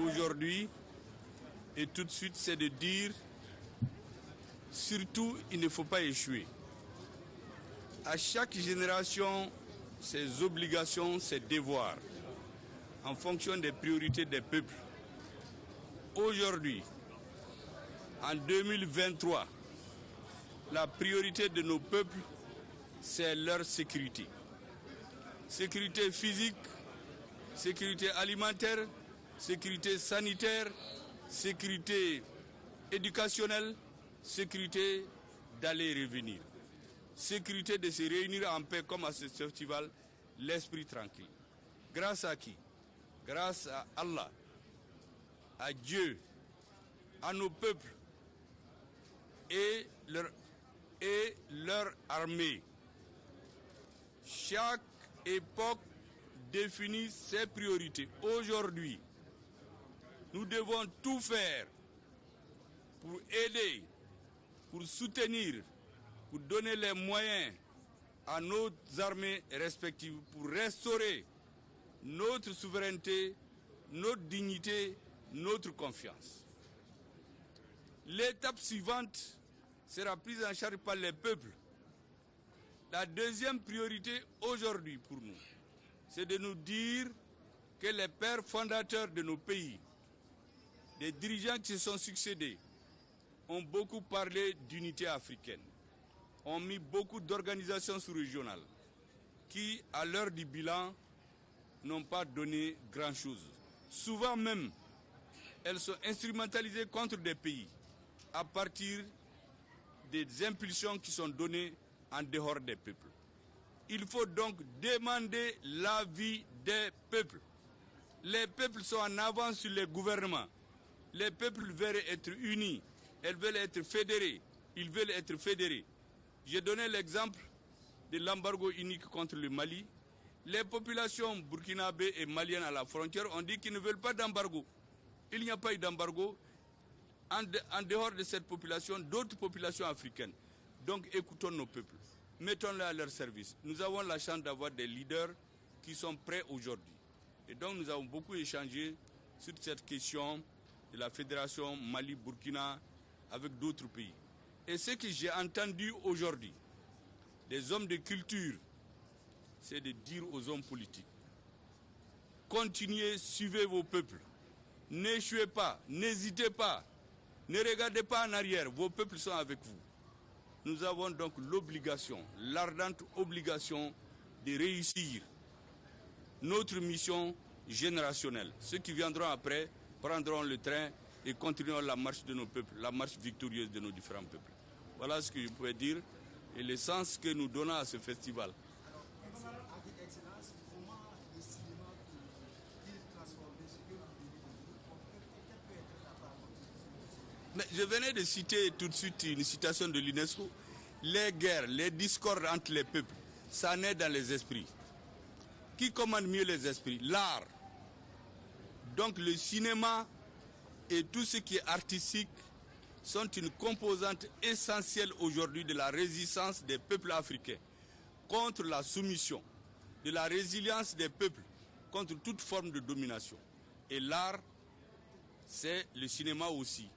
aujourd'hui et tout de suite, c'est de dire, surtout, il ne faut pas échouer. À chaque génération, ses obligations, ses devoirs, en fonction des priorités des peuples. Aujourd'hui, en 2023, la priorité de nos peuples, c'est leur sécurité. Sécurité physique, sécurité alimentaire, sécurité sanitaire, sécurité éducationnelle, sécurité d'aller et revenir. Sécurité de se réunir en paix comme à ce festival, l'esprit tranquille. Grâce à qui? Grâce à Allah, à Dieu, à nos peuples et leur armée. Chaque époque définit ses priorités. Aujourd'hui, nous devons tout faire pour aider, pour soutenir, pour donner les moyens à nos armées respectives pour restaurer notre souveraineté, notre dignité, notre confiance. L'étape suivante sera prise en charge par les peuples. La deuxième priorité aujourd'hui pour nous, c'est de nous dire que les pères fondateurs de nos pays, les dirigeants qui se sont succédés, ont beaucoup parlé d'unité africaine, ont mis beaucoup d'organisations sous-régionales qui, à l'heure du bilan, n'ont pas donné grand-chose. Souvent même, elles sont instrumentalisées contre des pays à partir des impulsions qui sont données en dehors des peuples. Il faut donc demander l'avis des peuples. Les peuples sont en avance sur les gouvernements. Les peuples veulent être unis, elles veulent être fédérées, ils veulent être fédérés. J'ai donné l'exemple de l'embargo unique contre le Mali. Les populations burkinabées et maliennes à la frontière ont dit qu'ils ne veulent pas d'embargo. Il n'y a pas eu d'embargo. En dehors de cette population, d'autres populations africaines. Donc écoutons nos peuples, mettons-les à leur service. Nous avons la chance d'avoir des leaders qui sont prêts aujourd'hui. Et donc nous avons beaucoup échangé sur cette question de la fédération Mali-Burkina avec d'autres pays. Et ce que j'ai entendu aujourd'hui des hommes de culture, c'est de dire aux hommes politiques, continuez, suivez vos peuples, n'échouez pas, n'hésitez pas, ne regardez pas en arrière, vos peuples sont avec vous. Nous avons donc l'obligation, l'ardente obligation de réussir notre mission générationnelle. Ceux qui viendront après prendront le train et continueront la marche de nos peuples, la marche victorieuse de nos différents peuples. Voilà ce que je pouvais dire et le sens que nous donnons à ce festival. Alors, avec excellence, comment le cinéma peut-il transformer ce que vous venez de dire? Quelle peut être la part? Mais je venais de citer tout de suite une citation de l'UNESCO. Les guerres, les discordes entre les peuples, ça naît dans les esprits. Qui commande mieux les esprits? L'art. Donc le cinéma et tout ce qui est artistique sont une composante essentielle aujourd'hui de la résistance des peuples africains contre la soumission, de la résilience des peuples contre toute forme de domination. Et l'art, c'est le cinéma aussi.